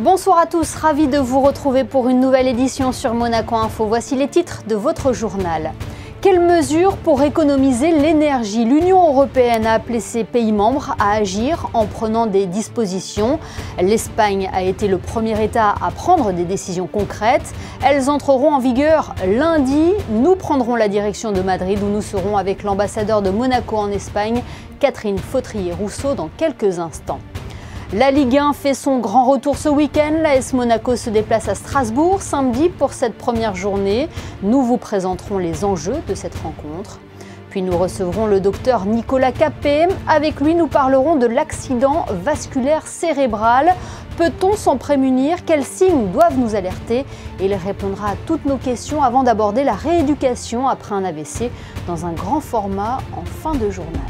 Bonsoir à tous, ravi de vous retrouver pour une nouvelle édition sur Monaco Info. Voici les titres de votre journal. Quelles mesures pour économiser l'énergie? L'Union européenne a appelé ses pays membres à agir en prenant des dispositions. L'Espagne a été le premier État à prendre des décisions concrètes. Elles entreront en vigueur lundi. Nous prendrons la direction de Madrid où nous serons avec l'ambassadeur de Monaco en Espagne, Catherine Fautrier-Rousseau, dans quelques instants. La Ligue 1 fait son grand retour ce week-end. L'AS Monaco se déplace à Strasbourg samedi pour cette première journée. Nous vous présenterons les enjeux de cette rencontre. Puis nous recevrons le docteur Nicolas Capet. Avec lui, nous parlerons de l'accident vasculaire cérébral. Peut-on s'en prémunir? Quels signes doivent nous alerter? Et il répondra à toutes nos questions avant d'aborder la rééducation après un AVC dans un grand format en fin de journal.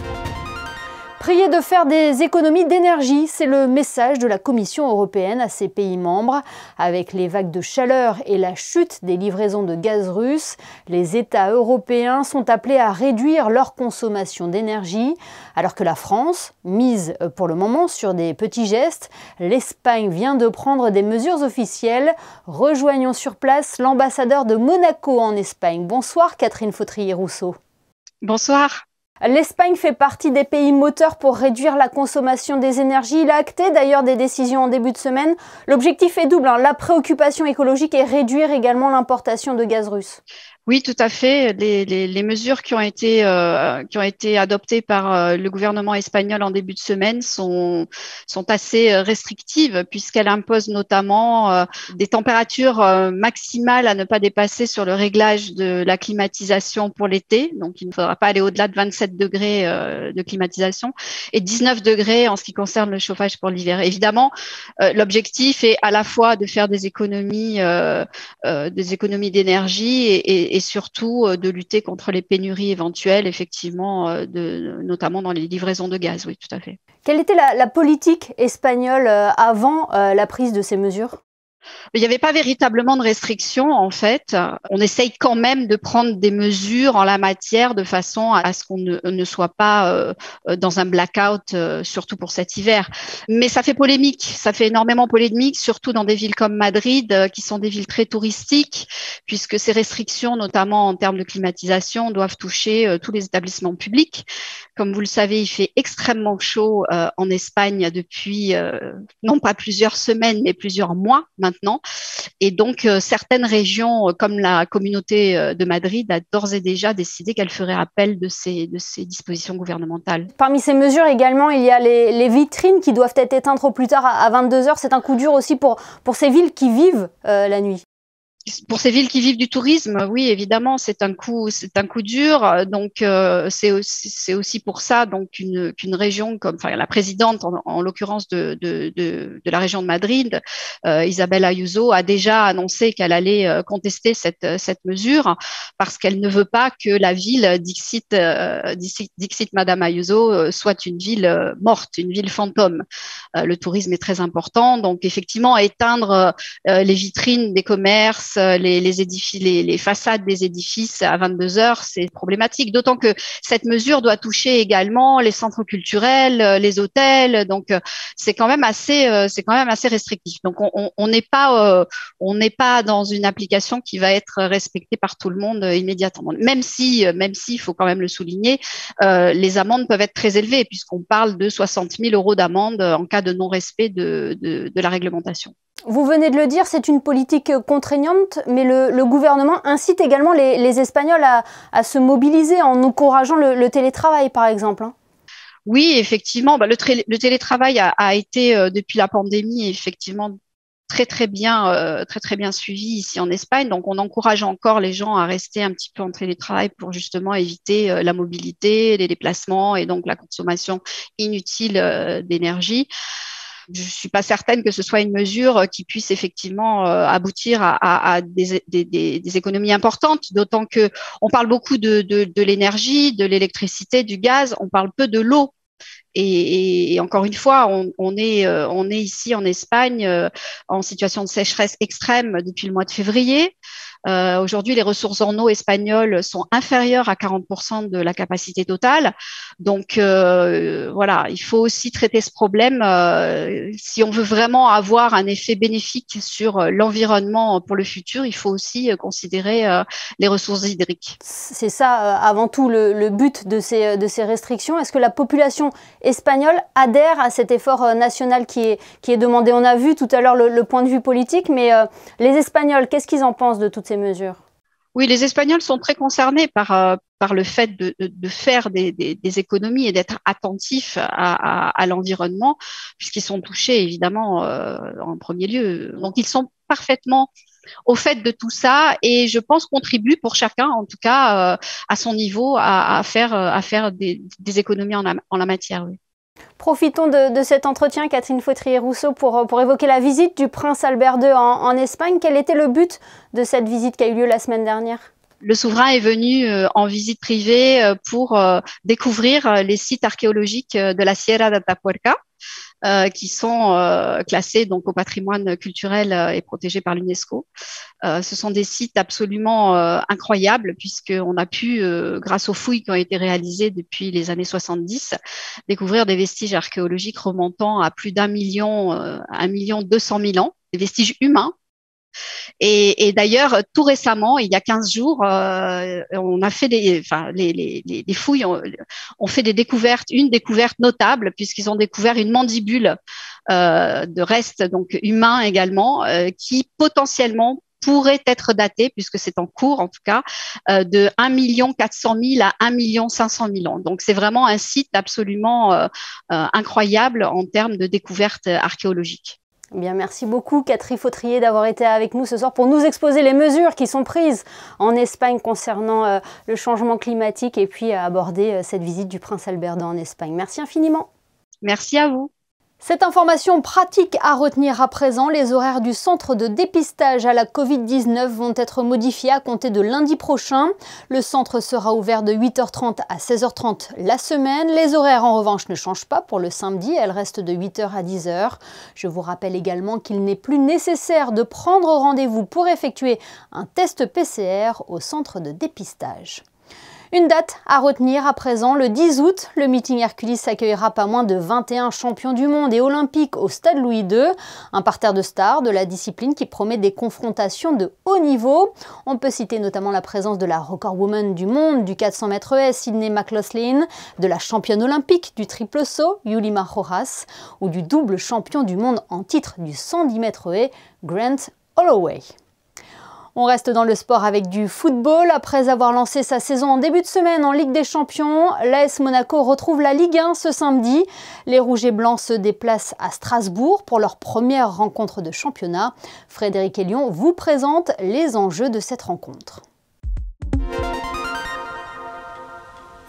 Prier de faire des économies d'énergie, c'est le message de la Commission européenne à ses pays membres. Avec les vagues de chaleur et la chute des livraisons de gaz russe, les États européens sont appelés à réduire leur consommation d'énergie. Alors que la France mise pour le moment sur des petits gestes, l'Espagne vient de prendre des mesures officielles. Rejoignons sur place l'ambassadeur de Monaco en Espagne. Bonsoir Catherine Fautrier-Rousseau. Bonsoir. L'Espagne fait partie des pays moteurs pour réduire la consommation des énergies. Il a acté d'ailleurs des décisions en début de semaine. L'objectif est double, la préoccupation écologique et réduire également l'importation de gaz russe. Oui, tout à fait. Les mesures qui ont été adoptées par le gouvernement espagnol en début de semaine sont assez restrictives puisqu'elles imposent notamment des températures maximales à ne pas dépasser sur le réglage de la climatisation pour l'été. Donc, il ne faudra pas aller au-delà de 27 degrés de climatisation et 19 degrés en ce qui concerne le chauffage pour l'hiver. Évidemment, l'objectif est à la fois de faire des économies d'énergie et surtout de lutter contre les pénuries éventuelles, effectivement, notamment dans les livraisons de gaz. Oui, tout à fait. Quelle était la politique espagnole avant la prise de ces mesures ? Il n'y avait pas véritablement de restrictions, en fait. On essaye quand même de prendre des mesures en la matière de façon à ce qu'on ne soit pas dans un blackout, surtout pour cet hiver. Mais ça fait polémique, ça fait énormément polémique, surtout dans des villes comme Madrid, qui sont des villes très touristiques, puisque ces restrictions, notamment en termes de climatisation, doivent toucher tous les établissements publics. Comme vous le savez, il fait extrêmement chaud en Espagne depuis non pas plusieurs semaines, mais plusieurs mois maintenant. Et donc, certaines régions, comme la communauté de Madrid, a d'ores et déjà décidé qu'elle ferait appel de ces dispositions gouvernementales. Parmi ces mesures également, il y a les vitrines qui doivent être éteintes au plus tard à 22 heures. C'est un coup dur aussi pour ces villes qui vivent la nuit. Pour ces villes qui vivent du tourisme, oui, évidemment, c'est un coup dur. Donc, c'est aussi pour ça donc qu'une région comme, enfin, la présidente en l'occurrence de la région de Madrid, Isabel Ayuso, a déjà annoncé qu'elle allait contester cette mesure parce qu'elle ne veut pas que la ville, dixit Madame Ayuso, soit une ville morte, une ville fantôme. Le tourisme est très important, donc effectivement, éteindre les vitrines des commerces, les façades des édifices à 22 heures, c'est problématique. D'autant que cette mesure doit toucher également les centres culturels, les hôtels. Donc, c'est quand même assez restrictif. Donc, on n'est pas dans une application qui va être respectée par tout le monde immédiatement. Même si, il faut quand même le souligner, les amendes peuvent être très élevées puisqu'on parle de 60 000 € d'amende en cas de non-respect de la réglementation. Vous venez de le dire, c'est une politique contraignante, mais le gouvernement incite également les Espagnols à se mobiliser en encourageant le télétravail, par exemple. Oui, effectivement, le télétravail a été, depuis la pandémie, effectivement, très bien suivi ici en Espagne. Donc, on encourage encore les gens à rester un petit peu en télétravail pour justement éviter la mobilité, les déplacements et donc la consommation inutile d'énergie. Je ne suis pas certaine que ce soit une mesure qui puisse effectivement aboutir à des économies importantes, d'autant qu'on parle beaucoup de l'énergie, de l'électricité, du gaz, on parle peu de l'eau. Et encore une fois, on est ici en Espagne en situation de sécheresse extrême depuis le mois de février. Aujourd'hui, les ressources en eau espagnoles sont inférieures à 40% de la capacité totale. Donc voilà, il faut aussi traiter ce problème si on veut vraiment avoir un effet bénéfique sur l'environnement pour le futur. Il faut aussi considérer les ressources hydriques. C'est ça, avant tout, le but de ces restrictions. Est-ce que la population espagnole adhère à cet effort national qui est demandé? On a vu tout à l'heure le point de vue politique, mais les Espagnols, qu'est-ce qu'ils en pensent de toutes ces mesures? Oui, les Espagnols sont très concernés par le fait de faire des économies et d'être attentifs à l'environnement, puisqu'ils sont touchés évidemment en premier lieu. Donc, ils sont parfaitement au fait de tout ça et je pense contribue pour chacun, en tout cas à son niveau, à faire des économies en la matière. Oui. Profitons de cet entretien, Catherine Fautrier-Rousseau, pour évoquer la visite du prince Albert II en Espagne. Quel était le but de cette visite qui a eu lieu la semaine dernière? Le souverain est venu en visite privée pour découvrir les sites archéologiques de la Sierra d'Atapuerca, qui sont classés donc au patrimoine culturel et protégés par l'UNESCO. Ce sont des sites absolument incroyables puisqu'on a pu, grâce aux fouilles qui ont été réalisées depuis les années 70, découvrir des vestiges archéologiques remontant à plus d'1 million, 1 200 000 ans, des vestiges humains. Et d'ailleurs, tout récemment, il y a 15 jours, on a fait les fouilles ont fait des découvertes, une découverte notable, puisqu'ils ont découvert une mandibule de restes donc humains également, qui potentiellement pourrait être datée, puisque c'est en cours en tout cas, de 1 400 000 à 1 500 000 ans. Donc c'est vraiment un site absolument incroyable en termes de découvertes archéologiques. Bien, merci beaucoup Catherine Fautrier d'avoir été avec nous ce soir pour nous exposer les mesures qui sont prises en Espagne concernant le changement climatique et puis aborder cette visite du prince Albert II en Espagne. Merci infiniment. Merci à vous. Cette information pratique à retenir à présent, les horaires du centre de dépistage à la Covid-19 vont être modifiés à compter de lundi prochain. Le centre sera ouvert de 8h30 à 16h30 la semaine. Les horaires en revanche ne changent pas pour le samedi, elles restent de 8h à 10h. Je vous rappelle également qu'il n'est plus nécessaire de prendre rendez-vous pour effectuer un test PCR au centre de dépistage. Une date à retenir à présent, le 10 août, le meeting Hercules accueillera pas moins de 21 champions du monde et olympiques au Stade Louis II, un parterre de stars de la discipline qui promet des confrontations de haut niveau. On peut citer notamment la présence de la recordwoman du monde du 400 mètres haies, Sydney McLaughlin, de la championne olympique du triple saut, Yulima Rojas, ou du double champion du monde en titre du 110 mètres haies, Grant Holloway. On reste dans le sport avec du football. Après avoir lancé sa saison en début de semaine en Ligue des Champions, l'AS Monaco retrouve la Ligue 1 ce samedi. Les Rouges et Blancs se déplacent à Strasbourg pour leur première rencontre de championnat. Frédéric Elion vous présente les enjeux de cette rencontre.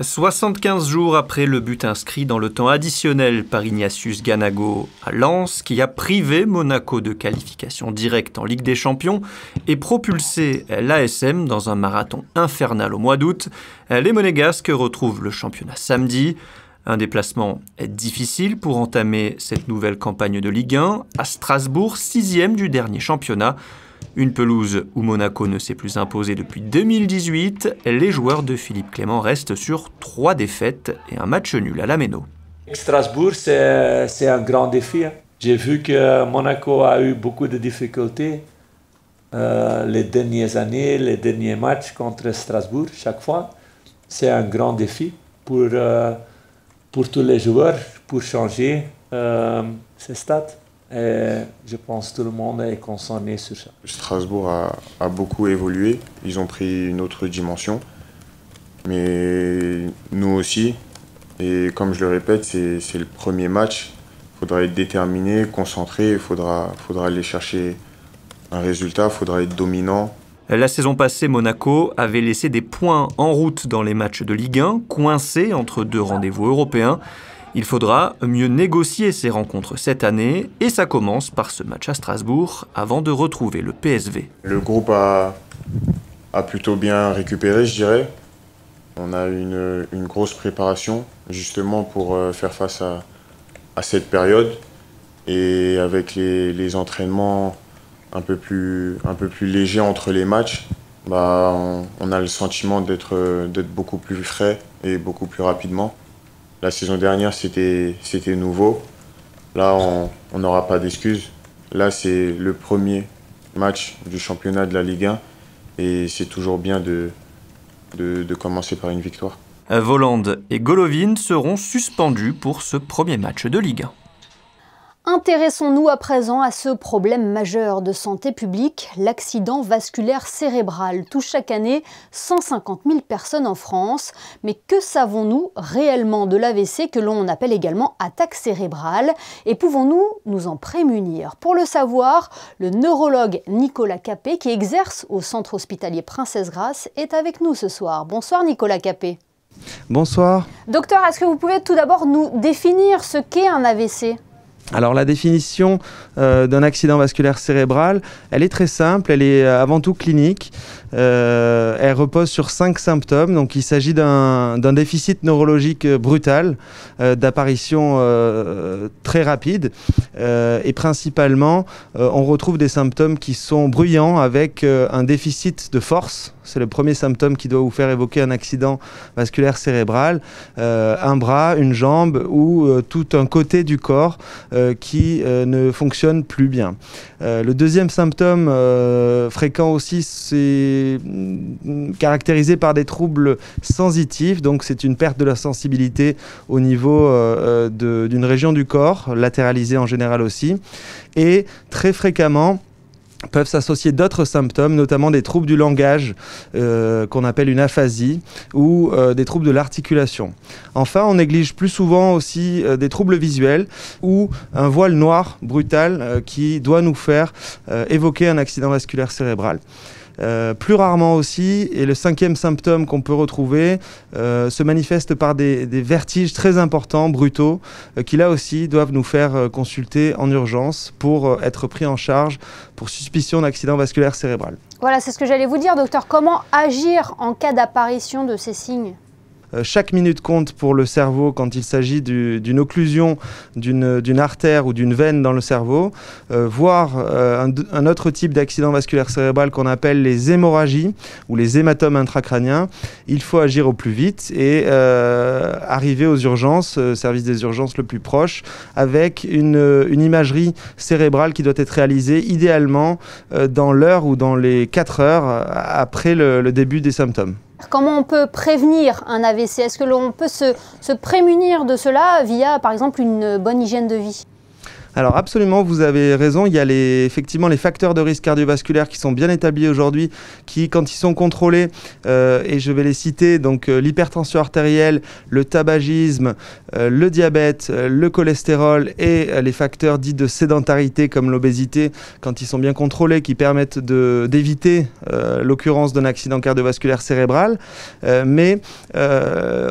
75 jours après le but inscrit dans le temps additionnel par Ignatius Ganago à Lens, qui a privé Monaco de qualification directe en Ligue des Champions et propulsé l'ASM dans un marathon infernal au mois d'août, les Monégasques retrouvent le championnat samedi. Un déplacement difficile pour entamer cette nouvelle campagne de Ligue 1 à Strasbourg, 6e du dernier championnat. Une pelouse où Monaco ne s'est plus imposé depuis 2018, les joueurs de Philippe Clément restent sur 3 défaites et un match nul à la Méno. Strasbourg, c'est un grand défi. J'ai vu que Monaco a eu beaucoup de difficultés les dernières années, les derniers matchs contre Strasbourg, chaque fois. C'est un grand défi pour tous les joueurs, pour changer ces stats. Et je pense que tout le monde est concerné sur ça. Strasbourg a beaucoup évolué, ils ont pris une autre dimension, mais nous aussi. Et comme je le répète, c'est le premier match, il faudra être déterminé, concentré, il faudra aller chercher un résultat, il faudra être dominant. La saison passée, Monaco avait laissé des points en route dans les matchs de Ligue 1, coincés entre 2 rendez-vous européens. Il faudra mieux négocier ces rencontres cette année et ça commence par ce match à Strasbourg avant de retrouver le PSV. Le groupe a plutôt bien récupéré, je dirais. On a une grosse préparation justement pour faire face à cette période. Et avec les entraînements un peu plus légers entre les matchs, on a le sentiment d'être beaucoup plus frais et beaucoup plus rapidement. La saison dernière, c'était nouveau. Là, on n'aura pas d'excuses. Là, c'est le premier match du championnat de la Ligue 1 et c'est toujours bien de commencer par une victoire. Voland et Golovin seront suspendus pour ce premier match de Ligue 1. Intéressons-nous à présent à ce problème majeur de santé publique. L'accident vasculaire cérébral touche chaque année 150 000 personnes en France. Mais que savons-nous réellement de l'AVC, que l'on appelle également attaque cérébrale? Et pouvons-nous nous en prémunir? Pour le savoir, le neurologue Nicolas Capet, qui exerce au centre hospitalier Princesse Grasse, est avec nous ce soir. Bonsoir Nicolas Capet. Bonsoir. Docteur, est-ce que vous pouvez tout d'abord nous définir ce qu'est un AVC ? Alors la définition d'un accident vasculaire cérébral, elle est très simple, elle est avant tout clinique. Elle repose sur 5 symptômes. Donc il s'agit d'un déficit neurologique brutal, d'apparition très rapide. Et principalement, on retrouve des symptômes qui sont bruyants avec un déficit de force. C'est le premier symptôme qui doit vous faire évoquer un accident vasculaire cérébral. Un bras, une jambe ou tout un côté du corps qui ne fonctionne plus bien. Le deuxième symptôme fréquent aussi, c'est caractérisé par des troubles sensitifs. Donc c'est une perte de la sensibilité au niveau d'une région du corps, latéralisée en général aussi. Et très fréquemment, peuvent s'associer d'autres symptômes, notamment des troubles du langage qu'on appelle une aphasie ou des troubles de l'articulation. Enfin, on néglige plus souvent aussi des troubles visuels ou un voile noir brutal qui doit nous faire évoquer un accident vasculaire cérébral. Plus rarement aussi, et le 5e symptôme qu'on peut retrouver se manifeste par des vertiges très importants, brutaux, qui là aussi doivent nous faire consulter en urgence pour être pris en charge pour suspicion d'accident vasculaire cérébral. Voilà, c'est ce que j'allais vous dire, docteur. Comment agir en cas d'apparition de ces signes ? Chaque minute compte pour le cerveau quand il s'agit d'une occlusion d'une artère ou d'une veine dans le cerveau, voire un autre type d'accident vasculaire cérébral qu'on appelle les hémorragies ou les hématomes intracrâniens. Il faut agir au plus vite et arriver aux urgences, service des urgences le plus proche, avec une imagerie cérébrale qui doit être réalisée idéalement dans l'heure ou dans les 4 heures après le début des symptômes. Comment on peut prévenir un AVC? Est-ce que l'on peut se prémunir de cela via, par exemple, une bonne hygiène de vie? Alors absolument, vous avez raison, il y a effectivement les facteurs de risque cardiovasculaire qui sont bien établis aujourd'hui, qui quand ils sont contrôlés, et je vais les citer, donc l'hypertension artérielle, le tabagisme, le diabète, le cholestérol et les facteurs dits de sédentarité comme l'obésité, quand ils sont bien contrôlés, qui permettent d'éviter l'occurrence d'un accident cardiovasculaire cérébral. Mais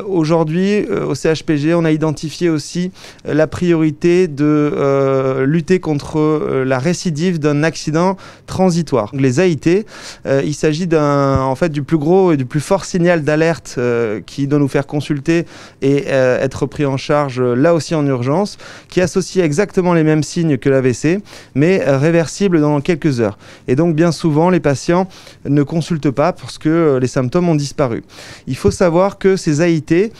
aujourd'hui, au CHPG, on a identifié aussi la priorité de lutter contre la récidive d'un accident transitoire. Les AIT, il s'agit du plus gros et du plus fort signal d'alerte qui doit nous faire consulter et être pris en charge là aussi en urgence, qui associe exactement les mêmes signes que l'AVC, mais réversible dans quelques heures. Et donc bien souvent, les patients ne consultent pas parce que les symptômes ont disparu. Il faut savoir que ces AIT,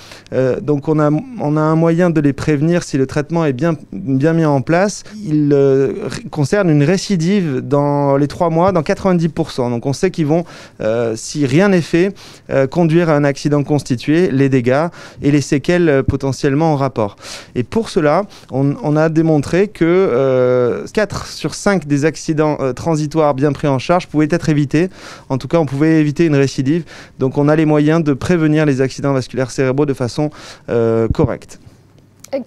donc on a un moyen de les prévenir si le traitement est bien mis en place. Il concerne une récidive dans les 3 mois, dans 90%. Donc on sait qu'ils vont, si rien n'est fait, conduire à un accident constitué, les dégâts et les séquelles potentiellement en rapport. Et pour cela, on a démontré que 4 sur 5 des accidents transitoires bien pris en charge pouvaient être évités. En tout cas, on pouvait éviter une récidive. Donc on a les moyens de prévenir les accidents vasculaires cérébraux de façon correcte.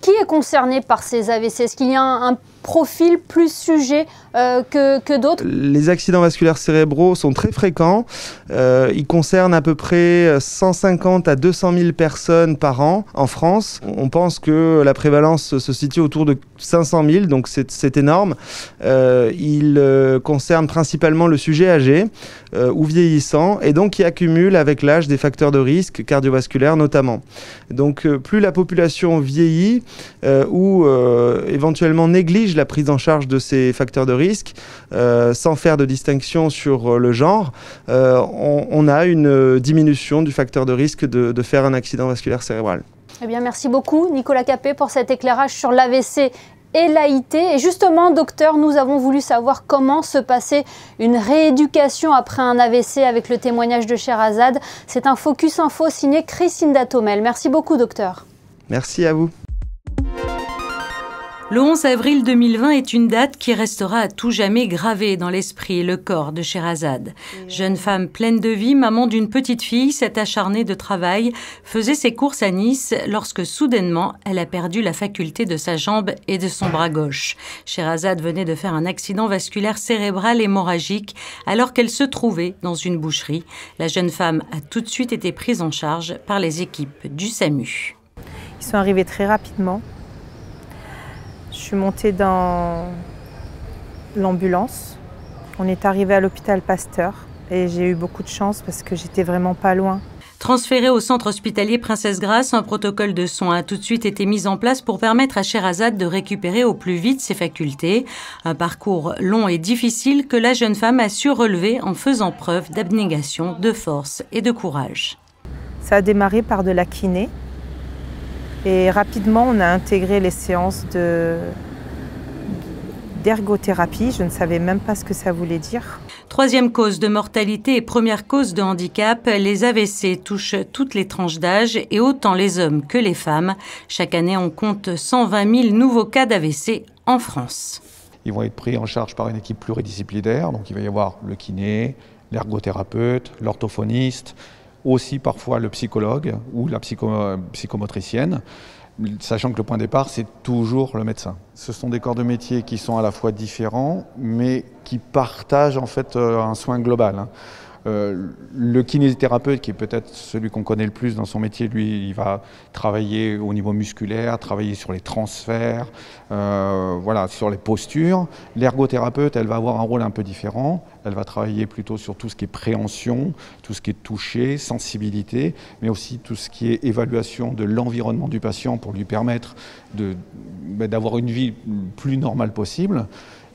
Qui est concerné par ces AVC? Est-ce qu'il y a un profils plus sujets que d'autres? Les accidents vasculaires cérébraux sont très fréquents. Ils concernent à peu près 150 à 200 000 personnes par an en France. On pense que la prévalence se situe autour de 500 000, donc c'est énorme. Ils concernent principalement le sujet âgé ou vieillissant, et donc qui accumule avec l'âge des facteurs de risque cardiovasculaires notamment. Donc plus la population vieillit ou éventuellement néglige la prise en charge de ces facteurs de risque, sans faire de distinction sur le genre, on a une diminution du facteur de risque de faire un accident vasculaire cérébral. Eh bien, merci beaucoup Nicolas Capet pour cet éclairage sur l'AVC et l'AIT. Et justement, docteur, nous avons voulu savoir comment se passait une rééducation après un AVC avec le témoignage de Sherazade. C'est un Focus Info signé Christine Datomel. Merci beaucoup, docteur. Merci à vous. Le 11 avril 2020 est une date qui restera à tout jamais gravée dans l'esprit et le corps de Sherazade. Jeune femme pleine de vie, maman d'une petite fille, cette acharnée de travail faisait ses courses à Nice lorsque soudainement elle a perdu la faculté de sa jambe et de son bras gauche. Sherazade venait de faire un accident vasculaire cérébral hémorragique alors qu'elle se trouvait dans une boucherie. La jeune femme a tout de suite été prise en charge par les équipes du SAMU. Ils sont arrivés très rapidement. Je suis montée dans l'ambulance. On est arrivé à l'hôpital Pasteur et j'ai eu beaucoup de chance parce que j'étais vraiment pas loin. Transférée au centre hospitalier Princesse Grace, un protocole de soins a tout de suite été mis en place pour permettre à Sherazade de récupérer au plus vite ses facultés. Un parcours long et difficile que la jeune femme a su relever en faisant preuve d'abnégation, de force et de courage. Ça a démarré par de la kiné. Et rapidement, on a intégré les séances d'ergothérapie. Je ne savais même pas ce que ça voulait dire. Troisième cause de mortalité et première cause de handicap, les AVC touchent toutes les tranches d'âge et autant les hommes que les femmes. Chaque année, on compte 120 000 nouveaux cas d'AVC en France. Ils vont être pris en charge par une équipe pluridisciplinaire. Donc il va y avoir le kiné, l'ergothérapeute, l'orthophoniste, aussi parfois le psychologue ou la psychomotricienne, sachant que le point de départ, c'est toujours le médecin. Ce sont des corps de métier qui sont à la fois différents, mais qui partagent en fait un soin global. Le kinésithérapeute, qui est peut-être celui qu'on connaît le plus dans son métier, lui, il va travailler au niveau musculaire, travailler sur les transferts, voilà, sur les postures. L'ergothérapeute, elle va avoir un rôle un peu différent. Elle va travailler plutôt sur tout ce qui est préhension, tout ce qui est toucher, sensibilité, mais aussi tout ce qui est évaluation de l'environnement du patient pour lui permettre d'avoir une vie plus normale possible.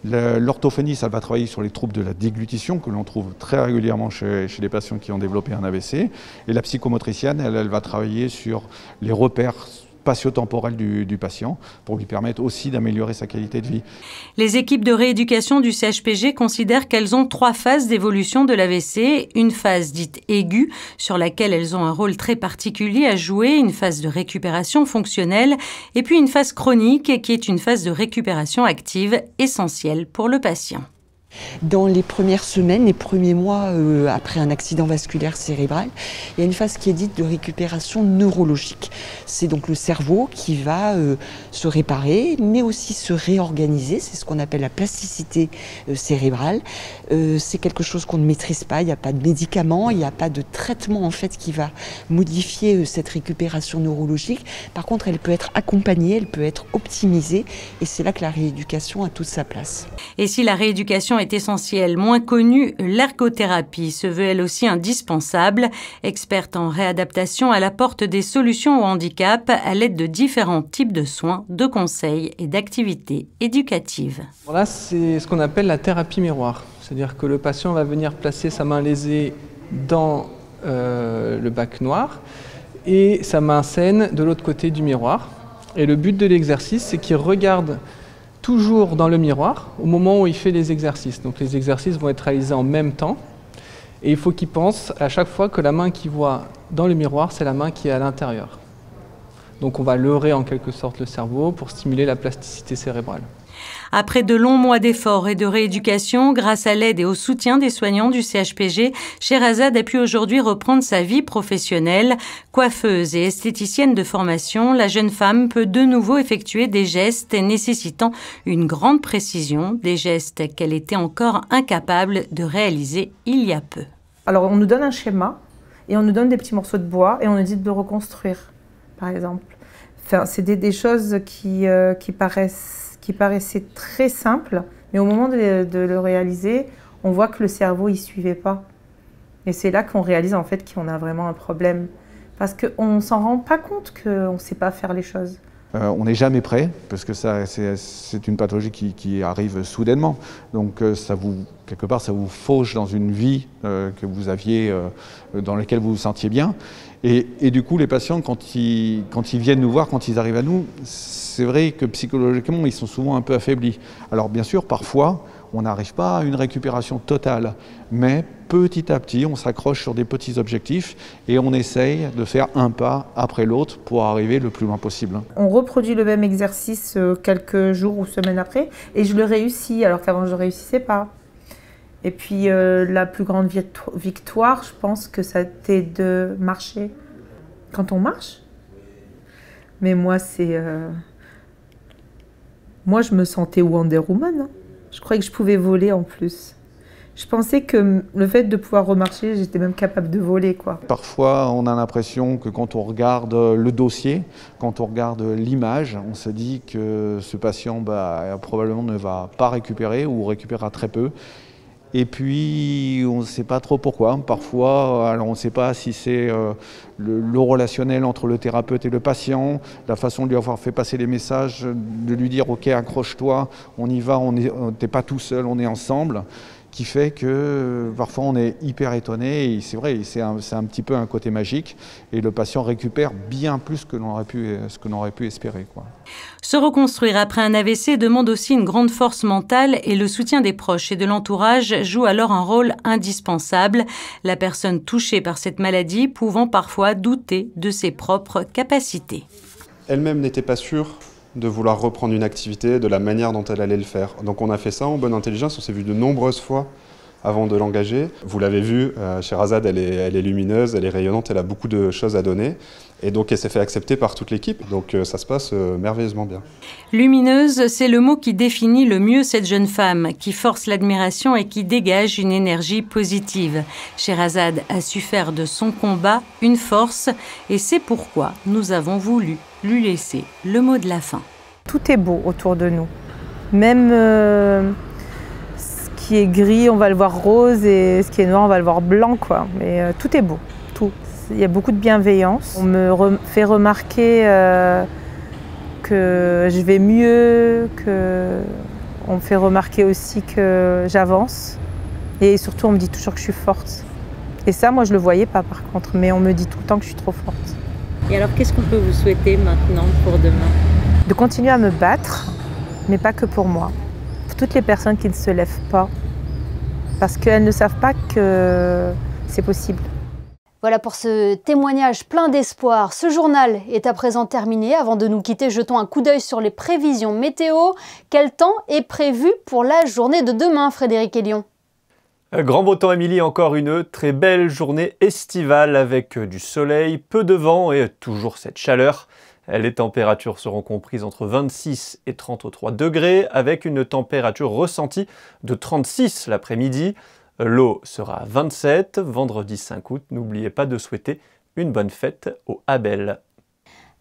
L'orthophoniste, elle va travailler sur les troubles de la déglutition que l'on trouve très régulièrement chez les patients qui ont développé un AVC. Et la psychomotricienne, elle va travailler sur les repères spatio-temporels du patient pour lui permettre aussi d'améliorer sa qualité de vie. Les équipes de rééducation du CHPG considèrent qu'elles ont 3 phases d'évolution de l'AVC. Une phase dite aiguë, sur laquelle elles ont un rôle très particulier à jouer, une phase de récupération fonctionnelle, et puis une phase chronique qui est une phase de récupération active essentielle pour le patient. Dans les premières semaines, les premiers mois après un accident vasculaire cérébral, il y a une phase qui est dite de récupération neurologique. C'est donc le cerveau qui va se réparer, mais aussi se réorganiser. C'est ce qu'on appelle la plasticité cérébrale. C'est quelque chose qu'on ne maîtrise pas. Il n'y a pas de médicaments, il n'y a pas de traitement en fait qui va modifier cette récupération neurologique. Par contre, elle peut être accompagnée, elle peut être optimisée, et c'est là que la rééducation a toute sa place. Et si la rééducation est essentielle, moins connue, l'ergothérapie se veut elle aussi indispensable. Experte en réadaptation, elle apporte des solutions au handicap à l'aide de différents types de soins, de conseils et d'activités éducatives. Là, c'est ce qu'on appelle la thérapie miroir. C'est-à-dire que le patient va venir placer sa main lésée dans le bac noir et sa main saine de l'autre côté du miroir. Et le but de l'exercice, c'est qu'il regarde toujours dans le miroir au moment où il fait les exercices. Donc les exercices vont être réalisés en même temps et il faut qu'il pense à chaque fois que la main qu'il voit dans le miroir, c'est la main qui est à l'intérieur. Donc on va leurrer en quelque sorte le cerveau pour stimuler la plasticité cérébrale. Après de longs mois d'efforts et de rééducation, grâce à l'aide et au soutien des soignants du CHPG, Sherazade a pu aujourd'hui reprendre sa vie professionnelle. Coiffeuse et esthéticienne de formation, la jeune femme peut de nouveau effectuer des gestes nécessitant une grande précision, des gestes qu'elle était encore incapable de réaliser il y a peu. Alors on nous donne un schéma et on nous donne des petits morceaux de bois et on nous dit de le reconstruire, par exemple. Enfin, c'est des choses qui paraissaient très simples, mais au moment de le réaliser, on voit que le cerveau ne suivait pas. Et c'est là qu'on réalise en fait qu'on a vraiment un problème. Parce qu'on ne s'en rend pas compte qu'on ne sait pas faire les choses. On n'est jamais prêt, parce que c'est une pathologie qui arrive soudainement. Donc quelque part, ça vous fauche dans une vie que vous aviez, dans laquelle vous vous sentiez bien. Et du coup, les patients, quand ils viennent nous voir, quand ils arrivent à nous, c'est vrai que psychologiquement, ils sont souvent un peu affaiblis. Alors bien sûr, parfois, on n'arrive pas à une récupération totale, mais petit à petit, on s'accroche sur des petits objectifs et on essaye de faire un pas après l'autre pour arriver le plus loin possible. On reproduit le même exercice quelques jours ou semaines après et je le réussis alors qu'avant je ne réussissais pas. Et puis la plus grande victoire, je pense que c'était de marcher. Quand on marche, mais moi moi je me sentais Wonder Woman. Hein. Je croyais que je pouvais voler en plus. Je pensais que le fait de pouvoir remarcher, j'étais même capable de voler, quoi. Parfois, on a l'impression que quand on regarde le dossier, quand on regarde l'image, on se dit que ce patient probablement ne va pas récupérer ou récupérera très peu. Et puis, on ne sait pas trop pourquoi. Parfois, alors on ne sait pas si c'est le relationnel entre le thérapeute et le patient, la façon de lui avoir fait passer les messages, de lui dire « Ok, accroche-toi, on y va, t'es pas tout seul, on est ensemble », qui fait que parfois on est hyper étonné. Et c'est vrai, c'est un petit peu un côté magique. Et le patient récupère bien plus que l'on aurait pu espérer, quoi. Se reconstruire après un AVC demande aussi une grande force mentale et le soutien des proches et de l'entourage joue alors un rôle indispensable, la personne touchée par cette maladie pouvant parfois douter de ses propres capacités. Elle-même n'était pas sûre de vouloir reprendre une activité, de la manière dont elle allait le faire. Donc on a fait ça en bonne intelligence, on s'est vu de nombreuses fois avant de l'engager. Vous l'avez vu, Sherazade, elle est lumineuse, elle est rayonnante, elle a beaucoup de choses à donner. Et donc elle s'est fait accepter par toute l'équipe, donc ça se passe merveilleusement bien. Lumineuse, c'est le mot qui définit le mieux cette jeune femme, qui force l'admiration et qui dégage une énergie positive. Sherazade a su faire de son combat une force, et c'est pourquoi nous avons voulu lui laisser le mot de la fin. Tout est beau autour de nous. Même ce qui est gris, on va le voir rose, et ce qui est noir, on va le voir blanc, quoi. Mais tout est beau, tout. Il y a beaucoup de bienveillance. On me fait remarquer que je vais mieux, on me fait remarquer aussi que j'avance. Et surtout, on me dit toujours que je suis forte. Et ça, moi, je ne le voyais pas, par contre. Mais on me dit tout le temps que je suis trop forte. Et alors, qu'est-ce qu'on peut vous souhaiter maintenant pour demain? De continuer à me battre, mais pas que pour moi. Pour toutes les personnes qui ne se lèvent pas, parce qu'elles ne savent pas que c'est possible. Voilà pour ce témoignage plein d'espoir. Ce journal est à présent terminé. Avant de nous quitter, jetons un coup d'œil sur les prévisions météo. Quel temps est prévu pour la journée de demain, Frédéric Hélion? Grand beau temps, Émilie, encore une très belle journée estivale avec du soleil, peu de vent et toujours cette chaleur. Les températures seront comprises entre 26 et 33 degrés avec une température ressentie de 36 l'après-midi. L'eau sera à 27, vendredi 5 août. N'oubliez pas de souhaiter une bonne fête aux Abel.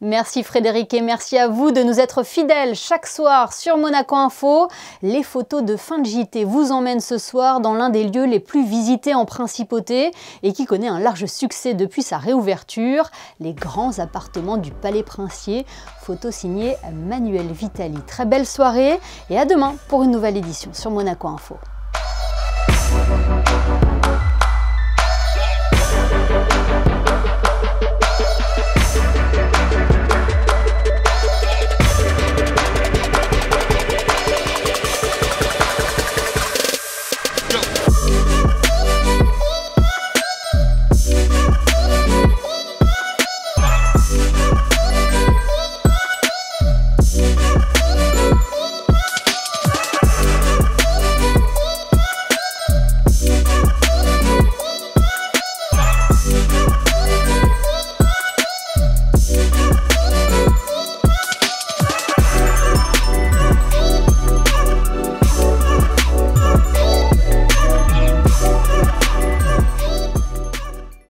Merci Frédéric et merci à vous de nous être fidèles chaque soir sur Monaco Info. Les photos de fin de JT vous emmènent ce soir dans l'un des lieux les plus visités en Principauté et qui connaît un large succès depuis sa réouverture, les grands appartements du Palais Princier. Photo signée Manuel Vitali. Très belle soirée et à demain pour une nouvelle édition sur Monaco Info. Go.